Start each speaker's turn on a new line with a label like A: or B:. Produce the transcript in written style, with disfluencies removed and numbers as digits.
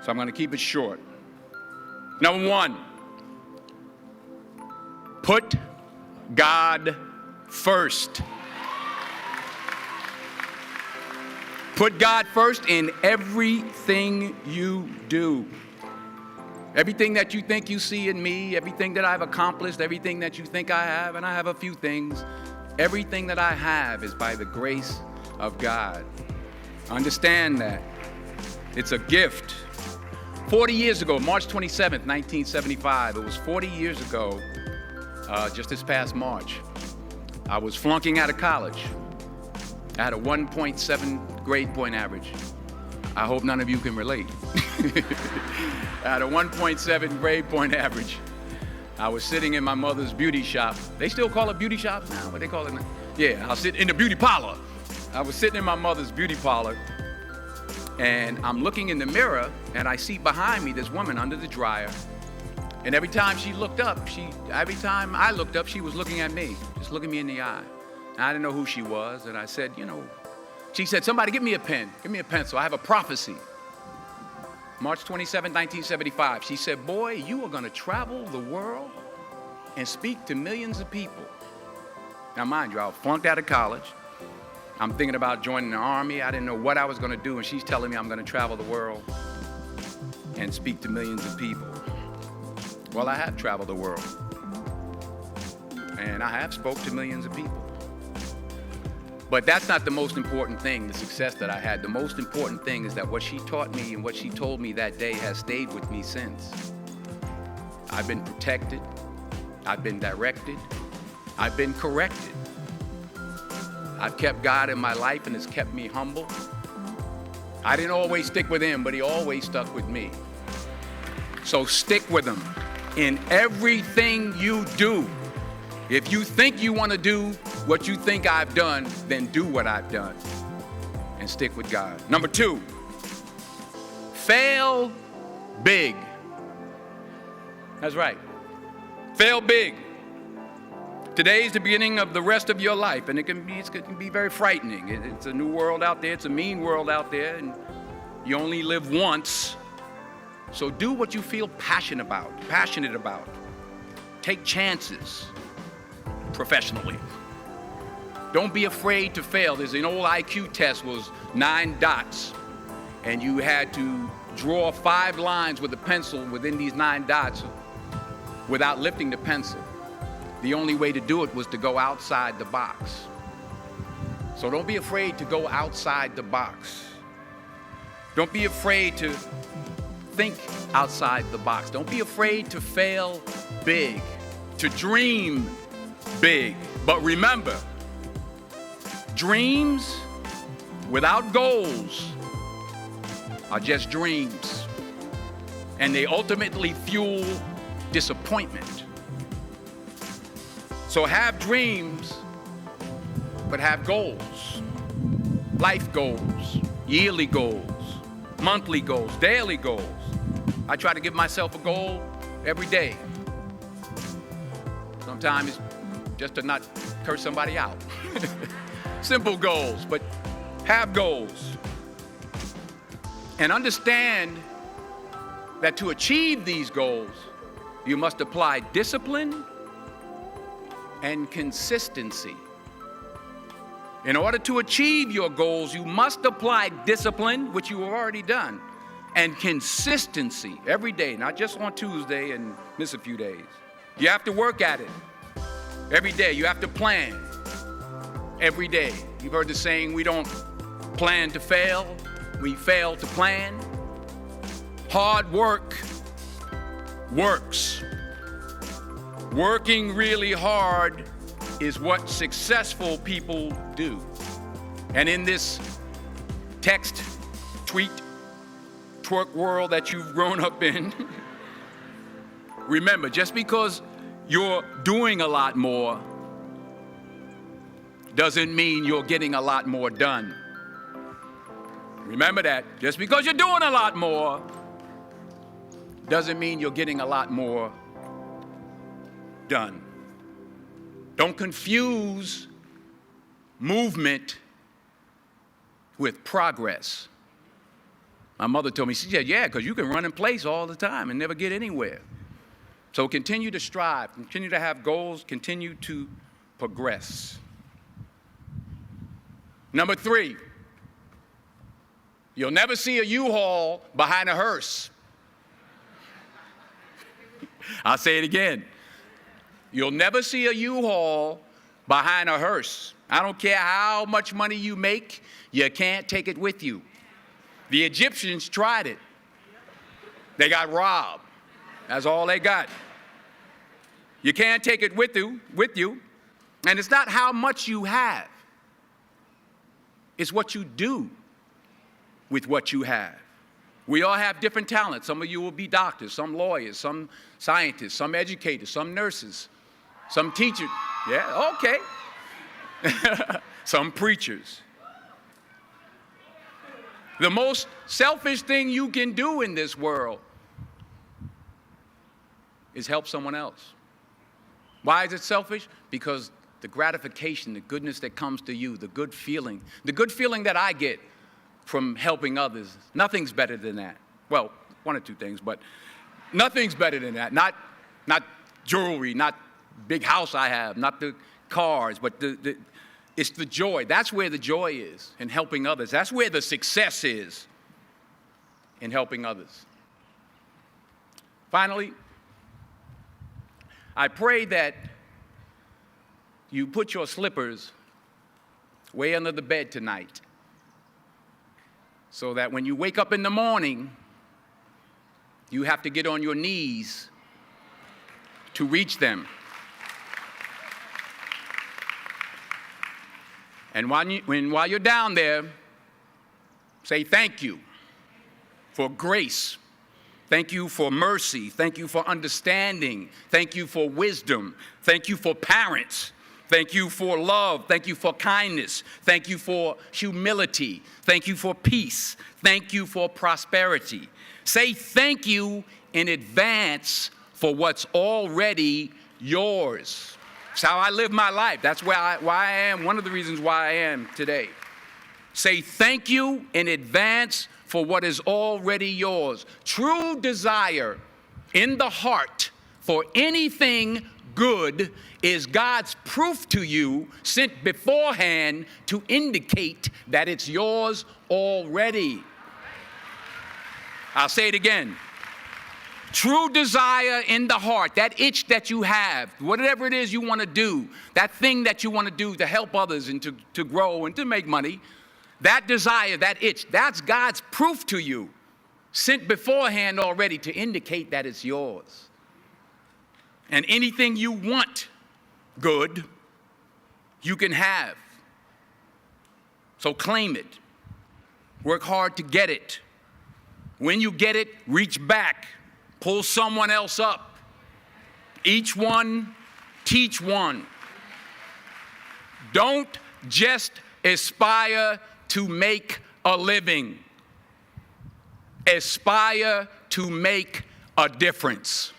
A: So I'm going to keep it short. Number one, put God first. Put God first in everything you do. Everything that you think you see in me, everything that I've accomplished, everything that you think I have, and I have a few things, everything that I have is by the grace of God. Understand that. It's a gift. 40 years ago, March 27th, 1975, it was 40 years ago, just this past March, I was flunking out of college. I had a 1.7 grade point average. I hope none of you can relate. I had a 1.7 grade point average. I was sitting in my mother's beauty shop. They still call it beauty shops now? What they call it now? Yeah, I was sitting in the beauty parlor. I was sitting in my mother's beauty parlor, and I'm looking in the mirror, and I see behind me this woman under the dryer. And every time I looked up, she was looking at me, just looking me in the eye. And I didn't know who she was, and I said, she said, somebody give me a pen, give me a pencil. I have a prophecy. March 27, 1975. She said, boy, you are going to travel the world and speak to millions of people. Now, mind you, I was flunked out of college. I'm thinking about joining the army. I didn't know what I was going to do, and she's telling me I'm going to travel the world and speak to millions of people. Well, I have traveled the world, and I have spoke to millions of people. But that's not the most important thing, the success that I had. The most important thing is that what she taught me and what she told me that day has stayed with me since. I've been protected. I've been directed. I've been corrected. I've kept God in my life, and it's kept me humble. I didn't always stick with him, but he always stuck with me. So stick with him in everything you do. If you think you want to do what you think I've done, then do what I've done and stick with God. Number two, fail big. That's right. Fail big. Today is the beginning of the rest of your life, and it can be very frightening. It's a new world out there. It's a mean world out there, and you only live once. So do what you feel passionate about. Take chances professionally. Don't be afraid to fail. There's an old IQ test, was 9 dots, and you had to draw 5 lines with a pencil within these 9 dots without lifting the pencil. The only way to do it was to go outside the box. So don't be afraid to go outside the box. Don't be afraid to think outside the box. Don't be afraid to fail big, to dream big. But remember, dreams without goals are just dreams, and they ultimately fuel disappointment. So have dreams, but have goals. Life goals, yearly goals, monthly goals, daily goals. I try to give myself a goal every day. Sometimes it's just to not curse somebody out. Simple goals, but have goals. And understand that to achieve these goals, you must apply discipline and consistency. In order to achieve your goals, you must apply discipline, which you have already done, and consistency every day, not just on Tuesday and miss a few days. You have to work at it every day. You have to plan every day. You've heard the saying, we don't plan to fail, we fail to plan. Hard work works. Working really hard is what successful people do. And in this text, tweet, twerk world that you've grown up in, remember, just because you're doing a lot more doesn't mean you're getting a lot more done. Remember that. Just because you're doing a lot more doesn't mean you're getting a lot more done. Don't confuse movement with progress. My mother told me, she said, yeah, because you can run in place all the time and never get anywhere. So continue to strive, continue to have goals, continue to progress. Number 3, you'll never see a U-Haul behind a hearse. I'll say it again. You'll never see a U-Haul behind a hearse. I don't care how much money you make, you can't take it with you. The Egyptians tried it. They got robbed. That's all they got. You can't take it with you. And it's not how much you have. It's what you do with what you have. We all have different talents. Some of you will be doctors, some lawyers, some scientists, some educators, some nurses, some teachers. Yeah, okay. Some preachers. The most selfish thing you can do in this world is help someone else. Why is it selfish? Because the gratification, the goodness that comes to you, the good feeling that I get from helping others, nothing's better than that. Well, one or two things, but nothing's better than that. Not jewelry, not big house I have, not the cars, but it's the joy. That's where the joy is, in helping others. That's where the success is, in helping others. Finally, I pray that you put your slippers way under the bed tonight, so that when you wake up in the morning, you have to get on your knees to reach them. And while you're down there, say thank you for grace. Thank you for mercy. Thank you for understanding. Thank you for wisdom. Thank you for parents. Thank you for love. Thank you for kindness. Thank you for humility. Thank you for peace. Thank you for prosperity. Say thank you in advance for what's already yours. It's how I live my life. That's why I am, one of the reasons why I am today. Say thank you in advance for what is already yours. True desire in the heart for anything good is God's proof to you, sent beforehand to indicate that it's yours already. I'll say it again. True desire in the heart, that itch that you have, whatever it is you want to do, that thing that you want to do to help others and to grow and to make money, that desire, that itch, that's God's proof to you, sent beforehand already to indicate that it's yours. And anything you want good, you can have. So claim it. Work hard to get it. When you get it, reach back. Pull someone else up. Each one, teach one. Don't just aspire to make a living. Aspire to make a difference.